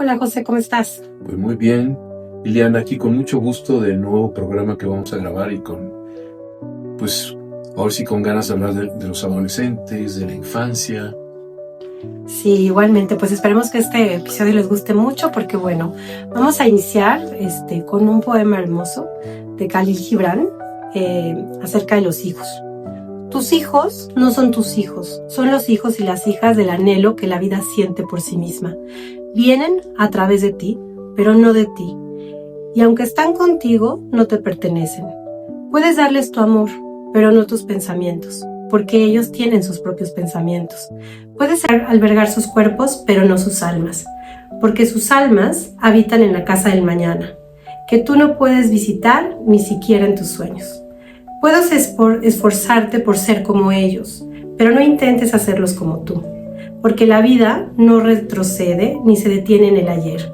Hola José, ¿cómo estás? Pues muy bien, Liliana, aquí con mucho gusto del nuevo programa que vamos a grabar y pues, ahora sí con ganas de hablar de los adolescentes, de la infancia. Sí, igualmente, pues esperemos que este episodio les guste mucho porque bueno, vamos a iniciar con un poema hermoso de Khalil Gibran acerca de los hijos. Tus hijos no son tus hijos, son los hijos y las hijas del anhelo que la vida siente por sí misma. Vienen a través de ti, pero no de ti. Y aunque están contigo, no te pertenecen. Puedes darles tu amor, pero no tus pensamientos, porque ellos tienen sus propios pensamientos. Puedes albergar sus cuerpos, pero no sus almas, porque sus almas habitan en la casa del mañana, que tú no puedes visitar ni siquiera en tus sueños. Puedes esforzarte por ser como ellos, pero no intentes hacerlos como tú, porque la vida no retrocede ni se detiene en el ayer.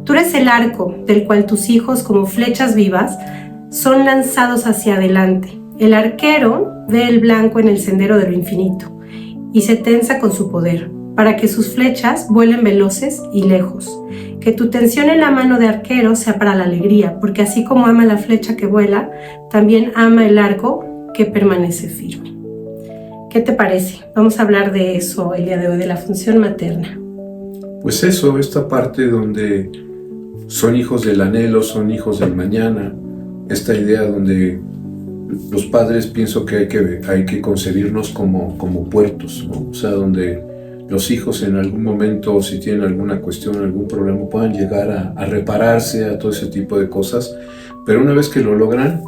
Tú eres el arco del cual tus hijos, como flechas vivas, son lanzados hacia adelante. El arquero ve el blanco en el sendero de lo infinito y se tensa con su poder, para que sus flechas vuelen veloces y lejos. Que tu tensión en la mano de arquero sea para la alegría, porque así como ama la flecha que vuela, también ama el arco que permanece firme. ¿Qué te parece? Vamos a hablar de eso el día de hoy, de la función materna. Pues eso, esta parte donde son hijos del anhelo, son hijos del mañana, esta idea donde los padres pienso que hay que concebirnos como puertos, ¿no? O sea, donde los hijos en algún momento, si tienen alguna cuestión, algún problema, puedan llegar a repararse, a todo ese tipo de cosas, pero una vez que lo logran,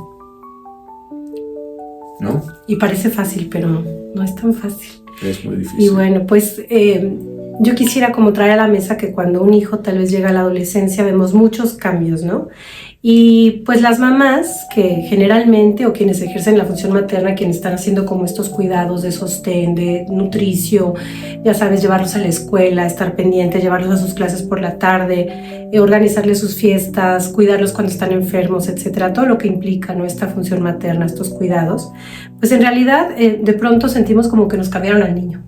¿no? Y parece fácil, pero no es tan fácil. Es muy difícil. Y bueno, pues yo quisiera como traer a la mesa que cuando un hijo tal vez llega a la adolescencia vemos muchos cambios, ¿no? Y pues las mamás que generalmente o quienes ejercen la función materna, quienes están haciendo como estos cuidados de sostén, de nutricio, ya sabes, llevarlos a la escuela, estar pendiente, llevarlos a sus clases por la tarde, organizarles sus fiestas, cuidarlos cuando están enfermos, etcétera, todo lo que implica, ¿no?, esta función materna, estos cuidados, pues en realidad de pronto sentimos como que nos cambiaron al niño.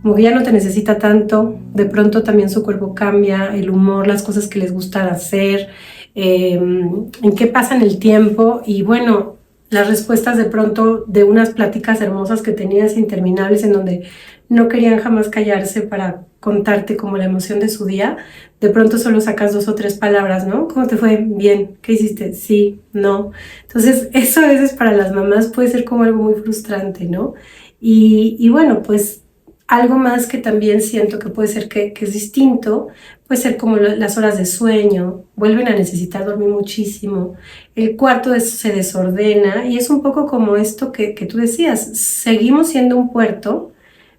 Como que ya no te necesita tanto, de pronto también su cuerpo cambia, el humor, las cosas que les gusta hacer, en qué pasan el tiempo y bueno, las respuestas de pronto de unas pláticas hermosas que tenías interminables en donde no querían jamás callarse para contarte como la emoción de su día, de pronto solo sacas 2 o 3 palabras, ¿no? ¿Cómo te fue? Bien. ¿Qué hiciste? Sí, no. Entonces eso a veces para las mamás puede ser como algo muy frustrante, ¿no? Y bueno, pues algo más que también siento que puede ser que es distinto, puede ser como las horas de sueño, vuelven a necesitar dormir muchísimo, el cuarto se desordena y es un poco como esto que tú decías, seguimos siendo un puerto,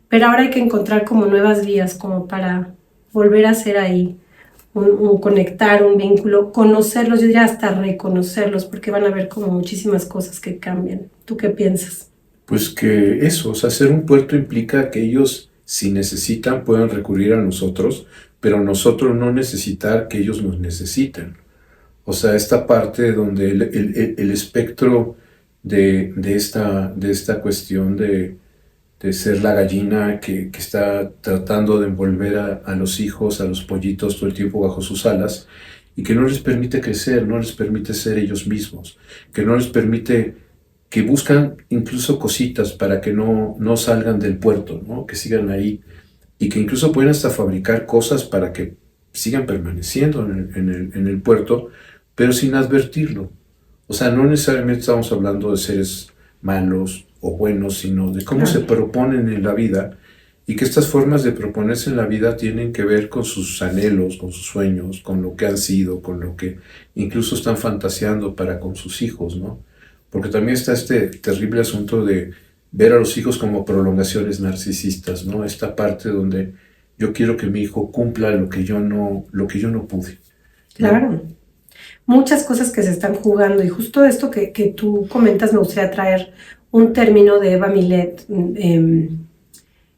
pero ahora hay que encontrar como nuevas vías como para volver a hacer ahí un conectar, un vínculo, conocerlos, yo diría hasta reconocerlos, porque van a haber como muchísimas cosas que cambian. ¿Tú qué piensas? Pues que eso, o sea, ser un puerto implica que ellos, si necesitan, puedan recurrir a nosotros, pero nosotros no necesitar que ellos nos necesiten. O sea, esta parte donde el espectro de esta cuestión de ser la gallina que está tratando de envolver a los hijos, a los pollitos todo el tiempo bajo sus alas, y que no les permite crecer, no les permite ser ellos mismos, que no les permite, que buscan incluso cositas para que no salgan del puerto, ¿no? Que sigan ahí y que incluso pueden hasta fabricar cosas para que sigan permaneciendo en el puerto, pero sin advertirlo. O sea, no necesariamente estamos hablando de seres malos o buenos, sino de cómo se proponen en la vida y que estas formas de proponerse en la vida tienen que ver con sus anhelos, con sus sueños, con lo que han sido, con lo que incluso están fantaseando para con sus hijos, ¿no? Porque también está este terrible asunto de ver a los hijos como prolongaciones narcisistas, ¿no? Esta parte donde yo quiero que mi hijo cumpla lo que yo no pude, ¿no? Claro. Muchas cosas que se están jugando y justo esto que tú comentas me gustaría traer un término de Eva Millet,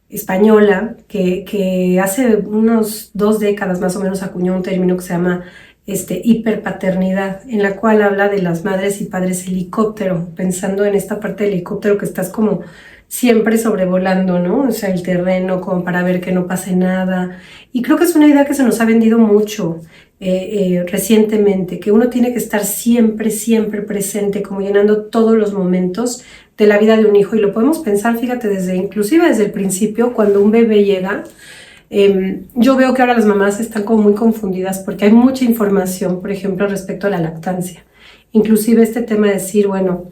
española, que hace unos 2 décadas más o menos acuñó un término que se llama hiperpaternidad, en la cual habla de las madres y padres helicóptero, pensando en esta parte del helicóptero que estás como siempre sobrevolando, ¿no? O sea, el terreno como para ver que no pase nada. Y creo que es una idea que se nos ha vendido mucho recientemente, que uno tiene que estar siempre, siempre presente, como llenando todos los momentos de la vida de un hijo. Y lo podemos pensar, fíjate, inclusive desde el principio, cuando un bebé llega. Yo veo que ahora las mamás están como muy confundidas porque hay mucha información, por ejemplo, respecto a la lactancia. Inclusive este tema de decir, bueno,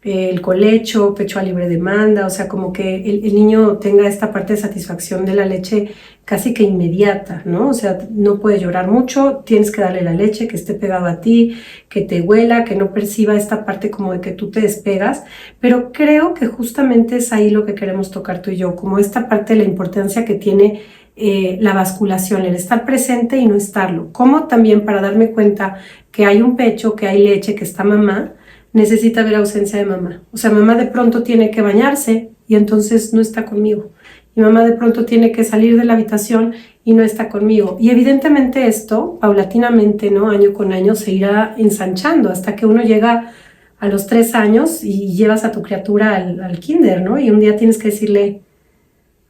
el colecho, pecho a libre demanda, o sea, como que el niño tenga esta parte de satisfacción de la leche casi que inmediata, ¿no? O sea, no puede llorar mucho, tienes que darle la leche, que esté pegado a ti, que te huela, que no perciba esta parte como de que tú te despegas, pero creo que justamente es ahí lo que queremos tocar tú y yo, como esta parte de la importancia que tiene la basculación, el estar presente y no estarlo, como también para darme cuenta que hay un pecho, que hay leche, que está mamá, necesita ver ausencia de mamá. O sea, mamá de pronto tiene que bañarse y entonces no está conmigo. Y mamá de pronto tiene que salir de la habitación y no está conmigo. Y evidentemente esto, paulatinamente, ¿no? Año con año, se irá ensanchando hasta que uno llega a los 3 años y llevas a tu criatura al kinder, ¿no? Y un día tienes que decirle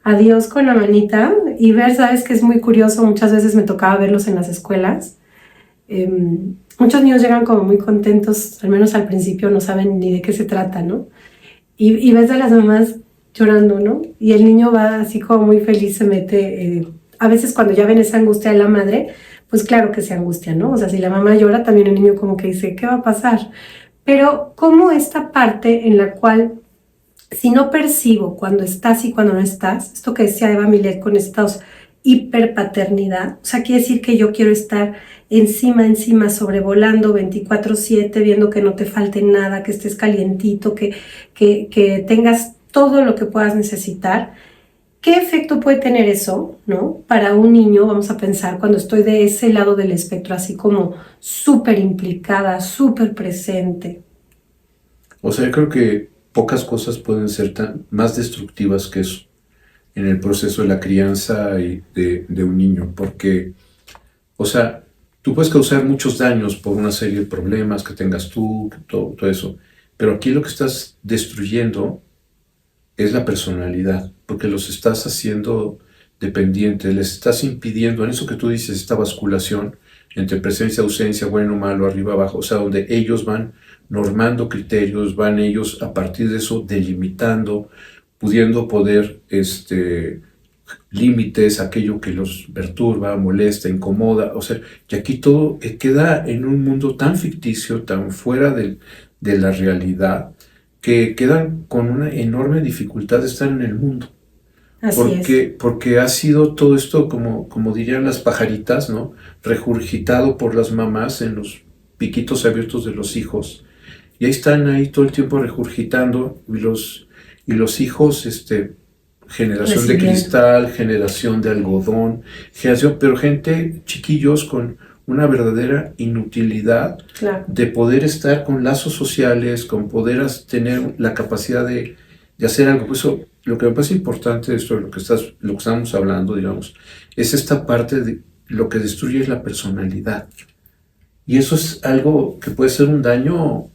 adiós con la manita y ver, sabes que es muy curioso, muchas veces me tocaba verlos en las escuelas. Muchos niños llegan como muy contentos, al menos al principio no saben ni de qué se trata, ¿no? Y ves a las mamás llorando, ¿no? Y el niño va así como muy feliz, se mete, a veces cuando ya ven esa angustia de la madre, pues claro que se angustia, ¿no? O sea, si la mamá llora, también el niño como que dice, ¿qué va a pasar? Pero como esta parte en la cual, si no percibo cuando estás y cuando no estás, esto que decía Eva Milet con estados hiperpaternidad, o sea, quiere decir que yo quiero estar encima, sobrevolando 24/7, viendo que no te falte nada, que estés calientito, que tengas todo lo que puedas necesitar. ¿Qué efecto puede tener eso, no? Para un niño, vamos a pensar, cuando estoy de ese lado del espectro, así como súper implicada, súper presente. O sea, yo creo que pocas cosas pueden ser más destructivas que eso en el proceso de la crianza de un niño, porque, o sea, tú puedes causar muchos daños por una serie de problemas que tengas tú, todo eso, pero aquí lo que estás destruyendo es la personalidad, porque los estás haciendo dependientes, les estás impidiendo, en eso que tú dices, esta basculación entre presencia, ausencia, bueno, malo, arriba, abajo, o sea, donde ellos van normando criterios, van ellos a partir de eso delimitando, pudiendo poder límites, aquello que los perturba, molesta, incomoda, o sea, y aquí todo queda en un mundo tan ficticio, tan fuera de la realidad, que quedan con una enorme dificultad de estar en el mundo. Porque ha sido todo esto, como dirían las pajaritas, ¿no? Regurgitado por las mamás en los piquitos abiertos de los hijos. Y ahí están ahí todo el tiempo regurgitando y los hijos, generación de cristal, generación de algodón, pero gente, chiquillos con una verdadera inutilidad de poder estar con lazos sociales, con poder tener la capacidad de hacer algo. Por eso, lo que me parece importante de esto, lo que estamos hablando, digamos, es esta parte de lo que destruye es la personalidad. Y eso es algo que puede ser un daño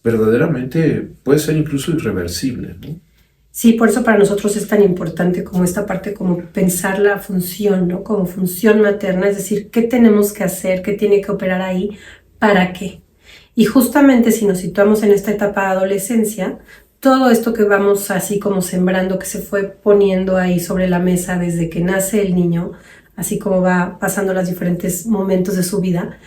verdaderamente, puede ser incluso irreversible, ¿no? Sí, por eso para nosotros es tan importante como esta parte, como pensar la función, ¿no? Como función materna, es decir, ¿qué tenemos que hacer? ¿Qué tiene que operar ahí? ¿Para qué? Y justamente si nos situamos en esta etapa de adolescencia, todo esto que vamos así como sembrando, que se fue poniendo ahí sobre la mesa desde que nace el niño, así como va pasando los diferentes momentos de su vida,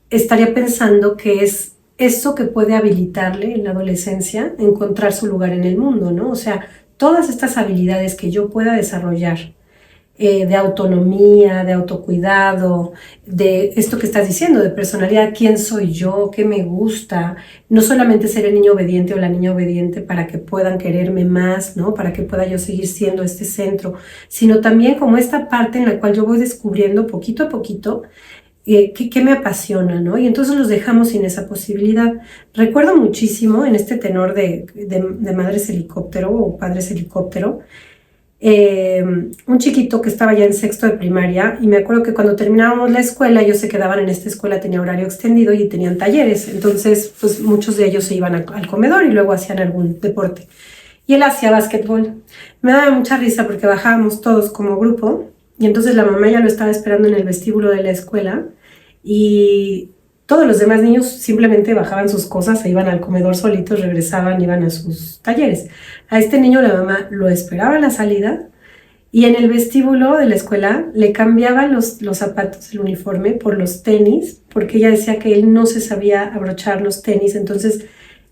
estaría pensando que es eso que puede habilitarle en la adolescencia encontrar su lugar en el mundo, ¿no? O sea, todas estas habilidades que yo pueda desarrollar de autonomía, de autocuidado, de esto que estás diciendo, de personalidad, quién soy yo, qué me gusta, no solamente ser el niño obediente o la niña obediente para que puedan quererme más, ¿no? Para que pueda yo seguir siendo este centro, sino también como esta parte en la cual yo voy descubriendo poquito a poquito qué me apasiona, ¿no? Y entonces los dejamos sin esa posibilidad. Recuerdo muchísimo en este tenor de madres helicóptero o padres helicóptero, un chiquito que estaba ya en 6º de primaria, y me acuerdo que cuando terminábamos la escuela, ellos se quedaban en esta escuela, tenía horario extendido y tenían talleres, entonces pues muchos de ellos se iban al comedor y luego hacían algún deporte. y él hacía básquetbol. Me daba mucha risa porque bajábamos todos como grupo y entonces la mamá ya lo estaba esperando en el vestíbulo de la escuela y todos los demás niños simplemente bajaban sus cosas, se iban al comedor solitos, regresaban, iban a sus talleres. A este niño la mamá lo esperaba a la salida y en el vestíbulo de la escuela le cambiaba los zapatos, el uniforme, por los tenis, porque ella decía que él no se sabía abrochar los tenis, entonces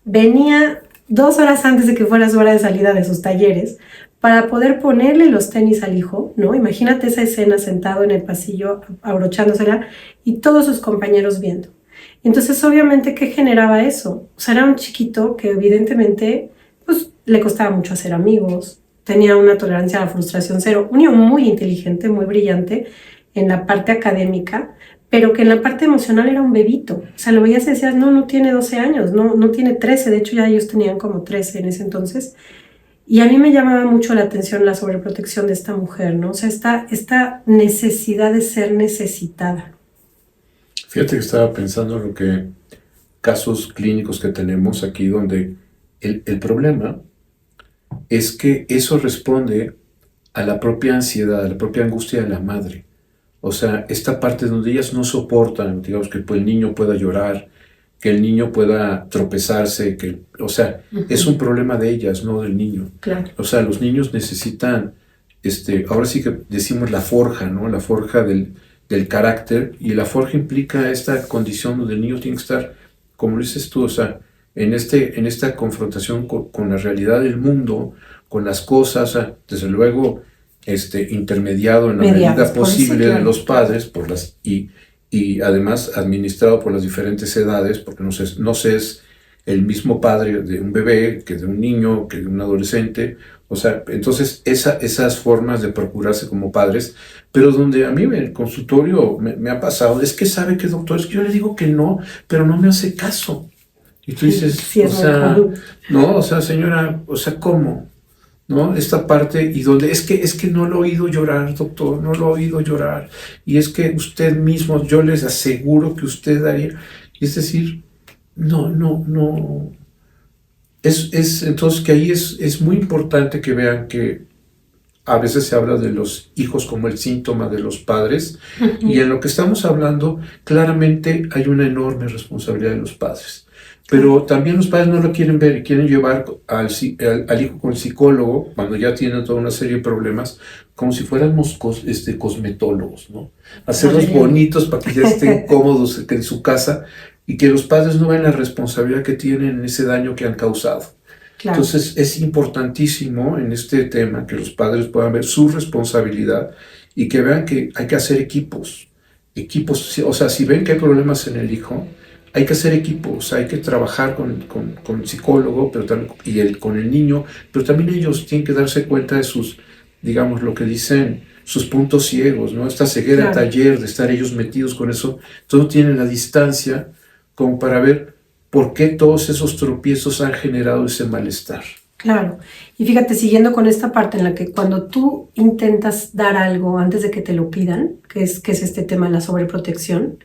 venía 2 horas antes de que fuera su hora de salida de sus talleres para poder ponerle los tenis al hijo, ¿no? Imagínate esa escena sentado en el pasillo abrochándosela y todos sus compañeros viendo. Entonces, obviamente, ¿qué generaba eso? O sea, era un chiquito que evidentemente pues, le costaba mucho hacer amigos, tenía una tolerancia a la frustración cero, un niño muy inteligente, muy brillante en la parte académica, pero que en la parte emocional era un bebito. O sea, lo veías y decías, no tiene 12 años, no tiene 13, de hecho ya ellos tenían como 13 en ese entonces. Y a mí me llamaba mucho la atención la sobreprotección de esta mujer, ¿no? O sea, esta necesidad de ser necesitada. Fíjate que estaba pensando en lo que casos clínicos que tenemos aquí donde el problema es que eso responde a la propia ansiedad, a la propia angustia de la madre. O sea, esta parte donde ellas no soportan, digamos, que el niño pueda llorar, que el niño pueda tropezarse, o sea, es un problema de ellas, no del niño. Claro. O sea, los niños necesitan, ahora sí que decimos la forja, ¿no? La forja del carácter, y la forja implica esta condición donde el niño tiene que estar, como dices tú, o sea, en esta confrontación con la realidad del mundo, con las cosas, o sea, desde luego, intermediado en la medida posible de los padres, y además administrado por las diferentes edades, porque no se es el mismo padre de un bebé que de un niño, que de un adolescente. O sea, entonces esas formas de procurarse como padres, pero donde a mí en el consultorio me ha pasado, es que sabe que doctor, es que yo le digo que no, pero no me hace caso. Y tú dices, sí, o sea, no, o sea, señora, o sea, ¿cómo? ¿No? Esta parte, y donde es que no lo he oído llorar, doctor, no lo he oído llorar, y es que usted mismo, yo les aseguro que usted haría, y es decir, no, entonces que ahí es muy importante que vean que a veces se habla de los hijos como el síntoma de los padres, y en lo que estamos hablando, claramente hay una enorme responsabilidad de los padres. Pero también los padres no lo quieren ver y quieren llevar al hijo con el psicólogo cuando ya tienen toda una serie de problemas, como si fuéramos cosmetólogos, ¿no? Hacerlos bonitos para que ya estén cómodos en su casa y que los padres no vean la responsabilidad que tienen en ese daño que han causado. Claro. Entonces es importantísimo en este tema que los padres puedan ver su responsabilidad y que vean que hay que hacer equipos, o sea, si ven que hay problemas en el hijo, hay que hacer equipos, hay que trabajar con el psicólogo, pero también, con el niño, pero también ellos tienen que darse cuenta de sus, digamos, lo que dicen, sus puntos ciegos, ¿no? Esta ceguera taller de estar ellos metidos con eso, todos tienen la distancia como para ver por qué todos esos tropiezos han generado ese malestar. Claro, y fíjate, siguiendo con esta parte en la que cuando tú intentas dar algo antes de que te lo pidan, que es este tema de la sobreprotección,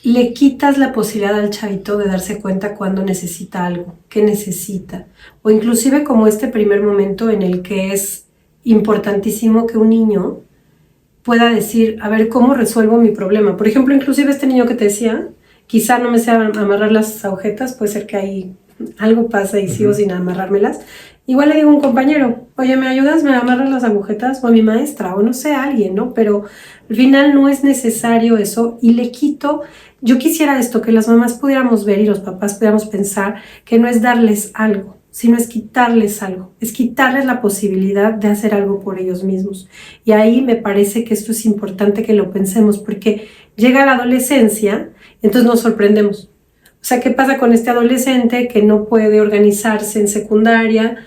le quitas la posibilidad al chavito de darse cuenta cuando necesita algo, qué necesita, o inclusive como este primer momento en el que es importantísimo que un niño pueda decir, a ver, ¿cómo resuelvo mi problema? Por ejemplo, inclusive este niño que te decía, quizá no me sea amarrar las agujetas, puede ser que ahí algo pasa y sigo sin amarrármelas. Igual le digo a un compañero, oye, ¿me ayudas? ¿Me amarras las agujetas? O a mi maestra, o no sé, a alguien, ¿no? Pero al final no es necesario eso y le quito. Yo quisiera esto, que las mamás pudiéramos ver y los papás pudiéramos pensar que no es darles algo, sino es quitarles algo, es quitarles la posibilidad de hacer algo por ellos mismos. Y ahí me parece que esto es importante que lo pensemos, porque llega la adolescencia, entonces nos sorprendemos. O sea, ¿qué pasa con este adolescente que no puede organizarse en secundaria,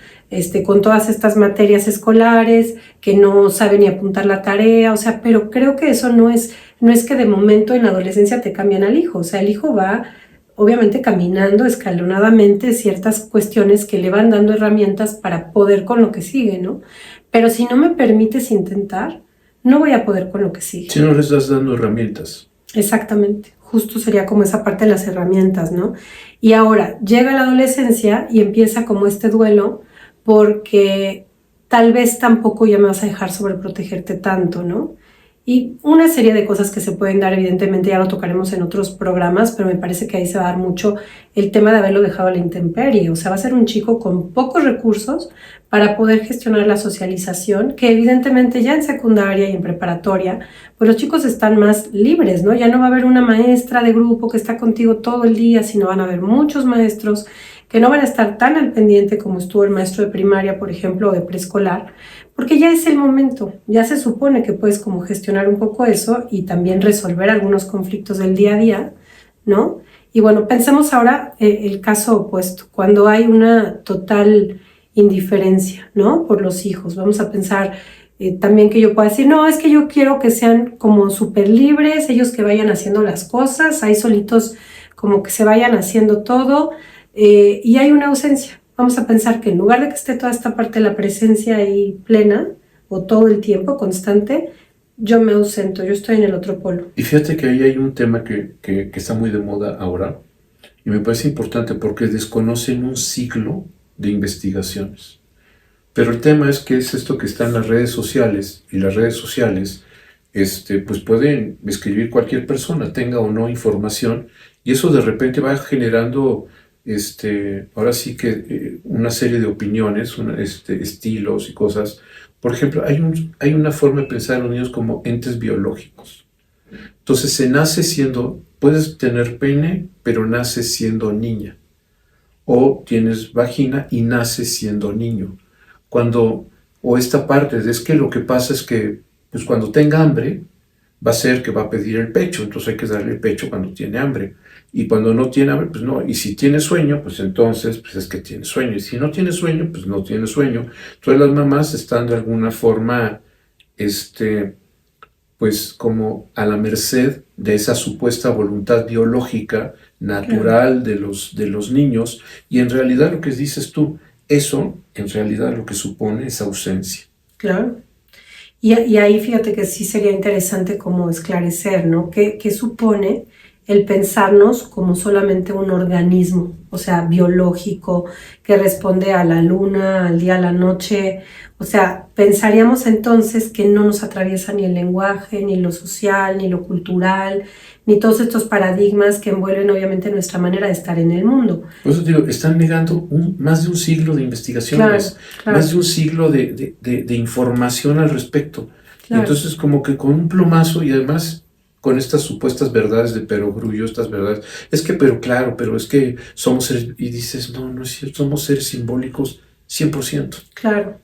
con todas estas materias escolares, que no sabe ni apuntar la tarea? O sea, pero creo que eso no es que de momento en la adolescencia te cambian al hijo. O sea, el hijo va obviamente caminando escalonadamente ciertas cuestiones que le van dando herramientas para poder con lo que sigue, ¿no? Pero si no me permites intentar, no voy a poder con lo que sigue. Si no le estás dando herramientas. Exactamente, justo sería como esa parte de las herramientas, ¿no? Y ahora llega la adolescencia y empieza como este duelo, porque tal vez tampoco ya me vas a dejar sobreprotegerte tanto, ¿no? Y una serie de cosas que se pueden dar, evidentemente ya lo tocaremos en otros programas, pero me parece que ahí se va a dar mucho el tema de haberlo dejado a la intemperie. O sea, va a ser un chico con pocos recursos para poder gestionar la socialización, que evidentemente ya en secundaria y en preparatoria, pues los chicos están más libres, ¿no? Ya no va a haber una maestra de grupo que está contigo todo el día, sino van a haber muchos maestros que no van a estar tan al pendiente como estuvo el maestro de primaria, por ejemplo, o de preescolar, porque ya es el momento, ya se supone que puedes como gestionar un poco eso y también resolver algunos conflictos del día a día, ¿no? Y bueno, pensemos ahora el caso opuesto, cuando hay una total indiferencia, ¿no? Por los hijos. Vamos a pensar también que yo pueda decir, no, es que yo quiero que sean como súper libres, ellos que vayan haciendo las cosas, ahí solitos como que se vayan haciendo todo, y hay una ausencia. Vamos a pensar que en lugar de que esté toda esta parte de la presencia ahí plena o todo el tiempo constante, yo me ausento, yo estoy en el otro polo. Y fíjate que ahí hay un tema que está muy de moda ahora y me parece importante porque desconocen un siglo de investigaciones. Pero el tema es que es esto que está en las redes sociales y las redes sociales pues pueden escribir cualquier persona, tenga o no información, y eso de repente va generando ahora sí que una serie de opiniones, estilos y cosas. Por ejemplo, hay una forma de pensar en los niños como entes biológicos. Entonces se nace puedes tener pene, pero naces siendo niña. O tienes vagina y naces siendo niño. O esta parte, es que lo que pasa es que pues cuando tenga hambre, va a ser que va a pedir el pecho, entonces hay que darle el pecho cuando tiene hambre. Y cuando no tiene hambre, pues no. Y si tiene sueño, pues entonces pues es que tiene sueño. Y si no tiene sueño, pues no tiene sueño. Entonces las mamás están de alguna forma, pues como a la merced de esa supuesta voluntad biológica, natural de los niños. Y en realidad lo que dices tú, eso en realidad lo que supone es ausencia. Claro. Y ahí fíjate que sí sería interesante como esclarecer, ¿no? ¿Qué supone el pensarnos como solamente un organismo, o sea, biológico, que responde a la luna, al día, a la noche? O sea, pensaríamos entonces que no nos atraviesa ni el lenguaje, ni lo social, ni lo cultural, ni todos estos paradigmas que envuelven obviamente nuestra manera de estar en el mundo. Por eso digo, están negando más de un siglo de investigaciones, claro. Más de un siglo de información al respecto. Claro. Entonces como que con un plumazo y además con estas supuestas verdades de perogrullo, estas verdades, pero es que somos seres, y dices, no es cierto, somos seres simbólicos 100%. Claro.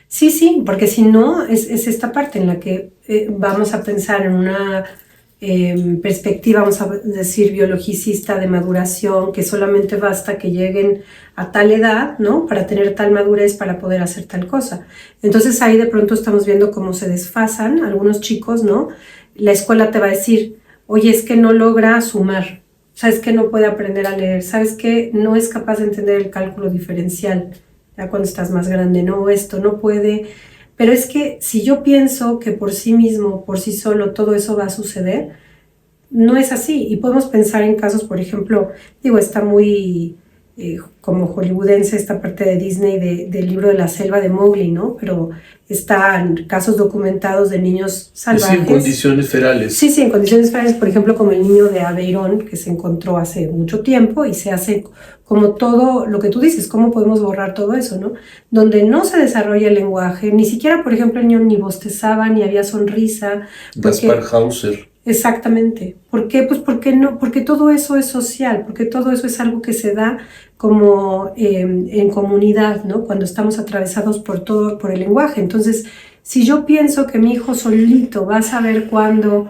Sí, porque si no, es esta parte en la que vamos a pensar en una perspectiva, vamos a decir, biologicista de maduración, que solamente basta que lleguen a tal edad, ¿no? Para tener tal madurez para poder hacer tal cosa. Entonces ahí de pronto estamos viendo cómo se desfasan algunos chicos, ¿no? La escuela te va a decir, oye, es que no logra sumar, sabes que no puede aprender a leer, sabes que no es capaz de entender el cálculo diferencial, ya cuando estás más grande, no, esto no puede. Pero es que si yo pienso que por sí mismo, por sí solo, todo eso va a suceder, no es así. Y podemos pensar en casos, por ejemplo, está muy como hollywoodense esta parte de Disney del libro de la selva de Mowgli, ¿no? Pero están casos documentados de niños salvajes. Sí, en condiciones ferales. Sí, en condiciones ferales, por ejemplo, como el niño de Aveirón, que se encontró hace mucho tiempo y se hace como todo lo que tú dices, cómo podemos borrar todo eso, ¿no? Donde no se desarrolla el lenguaje, ni siquiera, por ejemplo, el niño ni bostezaba, ni había sonrisa. Gaspar Hauser. Exactamente. ¿Por qué? Pues porque todo eso es social, porque todo eso es algo que se da como en comunidad, ¿no? Cuando estamos atravesados por el lenguaje. Entonces, si yo pienso que mi hijo solito va a saber cuándo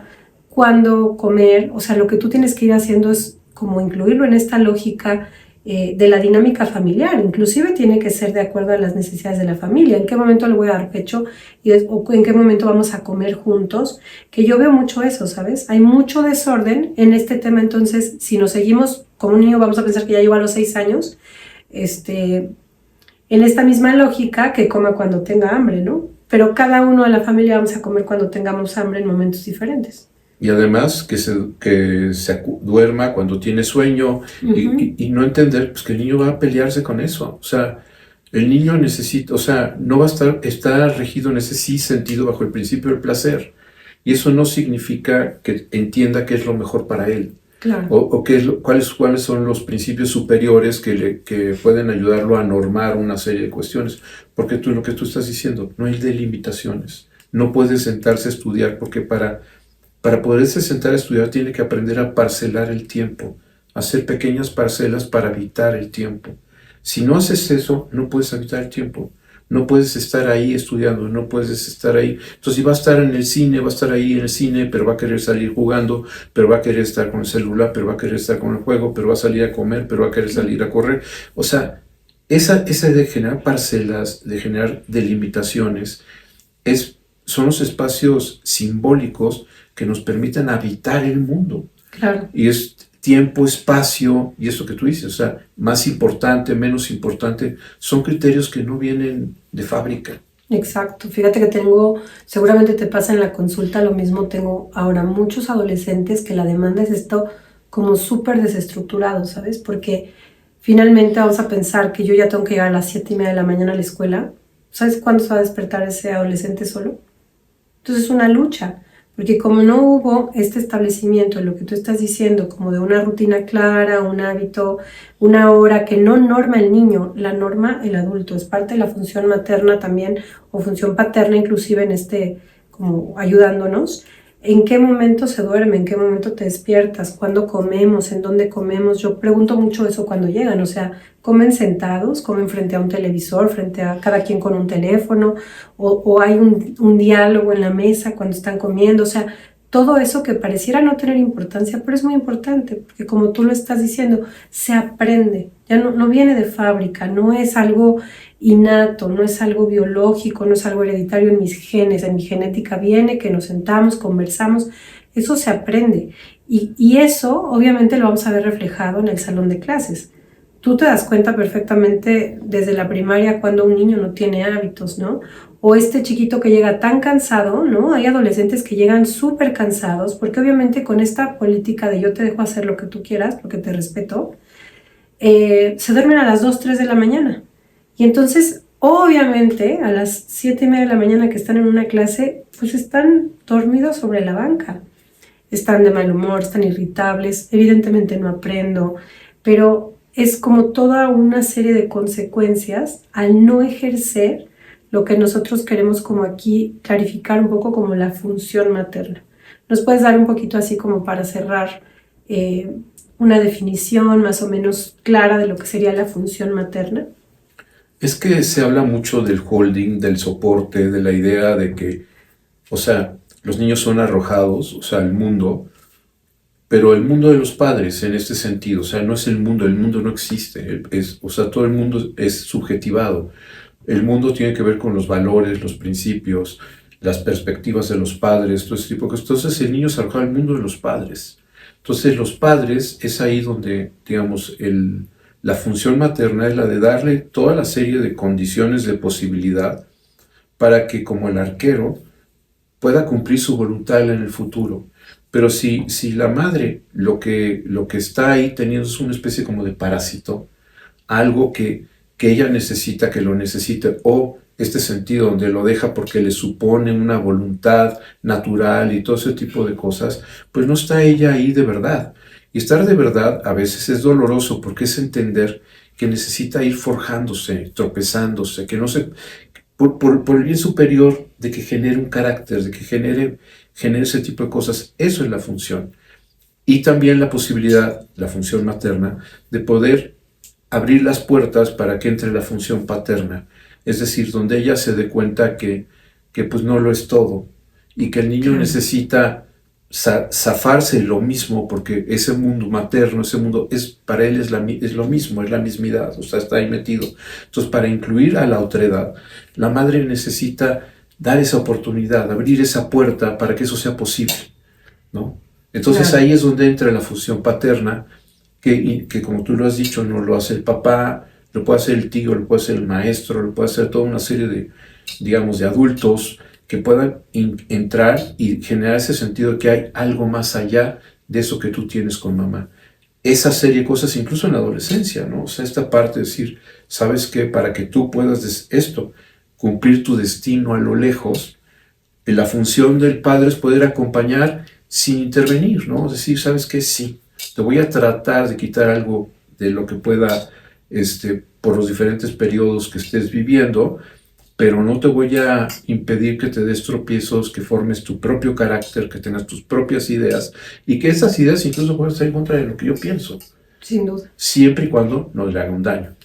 comer, o sea, lo que tú tienes que ir haciendo es como incluirlo en esta lógica de la dinámica familiar. Inclusive tiene que ser de acuerdo a las necesidades de la familia. ¿En qué momento le voy a dar pecho? O en qué momento vamos a comer juntos. Que yo veo mucho eso, ¿sabes? Hay mucho desorden en este tema. Entonces, si nos seguimos como un niño, vamos a pensar que ya llegó a los 6 años, en esta misma lógica, que coma cuando tenga hambre, ¿no? Pero cada uno de la familia vamos a comer cuando tengamos hambre en momentos diferentes. Y además que se duerma cuando tiene sueño. Uh-huh. y no entender pues, que el niño va a pelearse con eso. O sea, El niño necesita, o sea, no va a estar, está regido en ese sí sentido bajo el principio del placer. Y eso no significa que entienda qué es lo mejor para él. Claro. O qué es cuáles son los principios superiores que pueden ayudarlo a normar una serie de cuestiones. Porque lo que tú estás diciendo, no hay delimitaciones. No puede sentarse a estudiar porque para poderse sentar a estudiar tiene que aprender a parcelar el tiempo, hacer pequeñas parcelas para habitar el tiempo. Si no haces eso, no puedes habitar el tiempo. No puedes estar ahí estudiando, no puedes estar ahí. Entonces, si va a estar en el cine, va a estar ahí en el cine, pero va a querer salir jugando, pero va a querer estar con el celular, pero va a querer estar con el juego, pero va a salir a comer, pero va a querer salir a correr. O sea, esa de generar parcelas, de generar delimitaciones, son los espacios simbólicos que nos permiten habitar el mundo. Claro. Y es tiempo, espacio, y eso que tú dices, o sea, más importante, menos importante, son criterios que no vienen de fábrica. Exacto. Fíjate que seguramente te pasa en la consulta lo mismo, tengo ahora muchos adolescentes que la demanda es esto como súper desestructurado, ¿sabes? Porque finalmente vamos a pensar que yo ya tengo que llegar a las 7:30 de la mañana a la escuela. ¿Sabes cuándo se va a despertar ese adolescente solo? Entonces es una lucha, porque como no hubo este establecimiento, lo que tú estás diciendo, como de una rutina clara, un hábito, una hora que no norma el niño, la norma el adulto, es parte de la función materna también, o función paterna inclusive como ayudándonos. ¿En qué momento se duerme? ¿En qué momento te despiertas? ¿Cuándo comemos? ¿En dónde comemos? Yo pregunto mucho eso cuando llegan, o sea, ¿comen sentados? ¿Comen frente a un televisor? ¿Frente a cada quien con un teléfono? ¿O hay un diálogo en la mesa cuando están comiendo? O sea, todo eso que pareciera no tener importancia, pero es muy importante, porque como tú lo estás diciendo, se aprende, ya no viene de fábrica, no es algo innato, no es algo biológico, no es algo hereditario en mis genes, en mi genética viene, que nos sentamos, conversamos, eso se aprende. Y eso obviamente lo vamos a ver reflejado en el salón de clases. Tú te das cuenta perfectamente desde la primaria cuando un niño no tiene hábitos, ¿no? O este chiquito que llega tan cansado, ¿no? Hay adolescentes que llegan súper cansados, porque obviamente con esta política de yo te dejo hacer lo que tú quieras, porque te respeto, se duermen a las 2, 3 de la mañana. Y entonces, obviamente, a las 7:30 de la mañana que están en una clase, pues están dormidos sobre la banca. Están de mal humor, están irritables, evidentemente no aprendo, pero es como toda una serie de consecuencias al no ejercer lo que nosotros queremos como aquí clarificar un poco como la función materna. ¿Nos puedes dar un poquito así como para cerrar una definición más o menos clara de lo que sería la función materna? Es que se habla mucho del holding, del soporte, de la idea de que, o sea, los niños son arrojados, o sea, al mundo, pero el mundo de los padres en este sentido, o sea, no es el mundo no existe, o sea, todo el mundo es subjetivado. El mundo tiene que ver con los valores, los principios, las perspectivas de los padres, todo ese tipo de cosas. Entonces el niño se arroja al mundo de los padres. Entonces los padres es ahí donde, digamos, la función materna es la de darle toda la serie de condiciones de posibilidad para que como el arquero pueda cumplir su voluntad en el futuro. Pero si la madre lo que está ahí teniendo es una especie como de parásito, algo que ella necesita, que lo necesite, o este sentido donde lo deja porque le supone una voluntad natural y todo ese tipo de cosas, pues no está ella ahí de verdad. Y estar de verdad a veces es doloroso porque es entender que necesita ir forjándose, tropezándose, que no se... Por el bien superior de que genere un carácter, de que genere ese tipo de cosas. Eso es la función. Y también la posibilidad, la función materna, de poder abrir las puertas para que entre la función paterna. Es decir, donde ella se dé cuenta que pues no lo es todo y que el niño necesita zafarse lo mismo porque ese mundo materno, ese mundo para él es lo mismo, es la mismidad, o sea, está ahí metido. Entonces, para incluir a la otredad, la madre necesita dar esa oportunidad, abrir esa puerta para que eso sea posible, ¿no? Entonces ahí es donde entra la función paterna, que como tú lo has dicho, no lo hace el papá, lo puede hacer el tío, lo puede hacer el maestro, lo puede hacer toda una serie de, digamos, de adultos que puedan entrar y generar ese sentido de que hay algo más allá de eso que tú tienes con mamá. esa serie de cosas, incluso en la adolescencia, ¿no? O sea, esta parte de decir, ¿sabes qué? Para que tú puedas cumplir tu destino a lo lejos, la función del padre es poder acompañar sin intervenir, ¿no? Es decir, ¿sabes qué? Sí, te voy a tratar de quitar algo de lo que pueda, por los diferentes periodos que estés viviendo, pero no te voy a impedir que te des tropiezos, que formes tu propio carácter, que tengas tus propias ideas, y que esas ideas incluso puedan estar en contra de lo que yo pienso. Sin duda. Siempre y cuando no le haga un daño.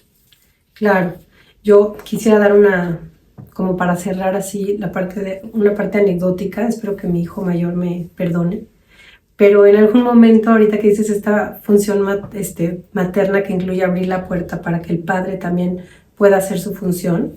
Claro. Yo quisiera dar como para cerrar así, una parte anecdótica, espero que mi hijo mayor me perdone, pero en algún momento, ahorita que dices esta función materna que incluye abrir la puerta para que el padre también pueda hacer su función,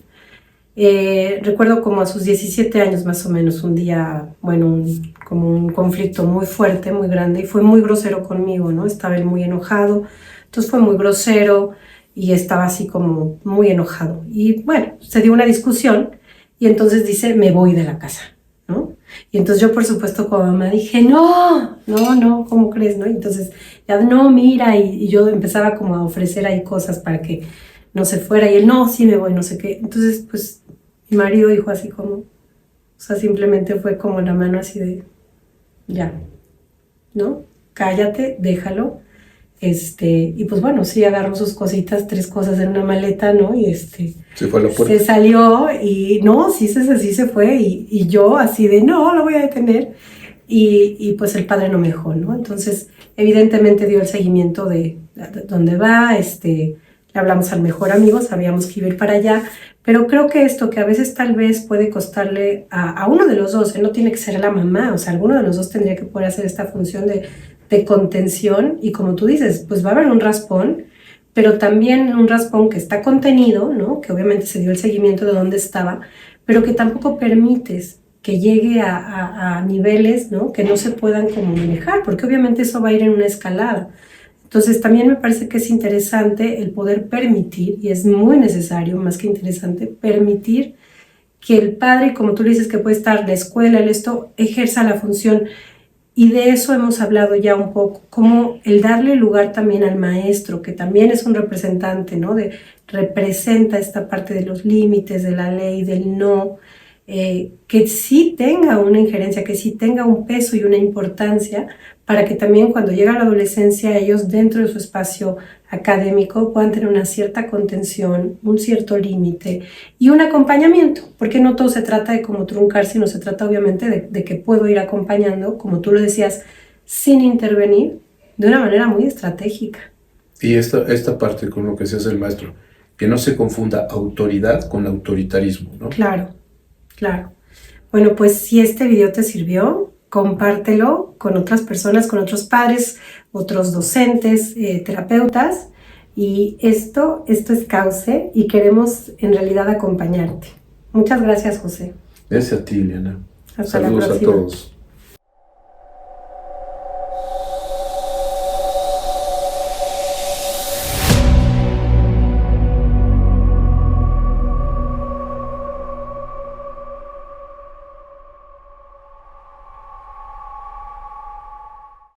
recuerdo como a sus 17 años más o menos, un día, bueno, como un conflicto muy fuerte, muy grande, y fue muy grosero conmigo, ¿no? Estaba él muy enojado, entonces fue muy grosero y estaba así como muy enojado. Y bueno, se dio una discusión y entonces dice, me voy de la casa, ¿no? Y entonces yo, por supuesto, como mamá dije, no, ¿cómo crees, no? Y entonces, ya, no, mira, y yo empezaba como a ofrecer ahí cosas para que no se fuera, y él, no, sí me voy, no sé qué. Entonces, pues, mi marido dijo así como, o sea, simplemente fue como la mano así de, ya, ¿no? Cállate, déjalo. Y pues bueno, sí agarró sus cositas, 3 cosas en una maleta, ¿no? Y Se fue a la puerta. se salió y no, sí se fue y yo así de, no, lo voy a detener. Y pues el padre no me dejó, ¿no? Entonces, evidentemente dio el seguimiento de dónde va, le hablamos al mejor amigo, sabíamos que iba a ir para allá, pero creo que esto que a veces tal vez puede costarle a uno de los dos, no tiene que ser la mamá, o sea, alguno de los dos tendría que poder hacer esta función de contención, y como tú dices, pues va a haber un raspón, pero también un raspón que está contenido, ¿no? Que obviamente se dio el seguimiento de dónde estaba, pero que tampoco permites que llegue a niveles, ¿no? Que no se puedan como manejar, porque obviamente eso va a ir en una escalada. Entonces también me parece que es interesante el poder permitir, y es muy necesario, más que interesante, permitir que el padre, como tú le dices, que puede estar la escuela, esto, ejerza la función. Y de eso hemos hablado ya un poco, como el darle lugar también al maestro, que también es un representante, ¿no? Representa esta parte de los límites, de la ley, del no, que sí tenga una injerencia, que sí tenga un peso y una importancia, para que también cuando llega la adolescencia ellos dentro de su espacio académico puedan tener una cierta contención, un cierto límite y un acompañamiento, porque no todo se trata de como truncar, sino se trata obviamente de que puedo ir acompañando, como tú lo decías, sin intervenir, de una manera muy estratégica. Y esta parte con lo que se hace el maestro, que no se confunda autoridad con autoritarismo, ¿no? Claro. Bueno, pues si este video te sirvió, compártelo con otras personas, con otros padres, otros docentes, terapeutas. Y esto es Cauce y queremos en realidad acompañarte. Muchas gracias, José. Gracias a ti, Liliana. Hasta la próxima. Saludos a todos.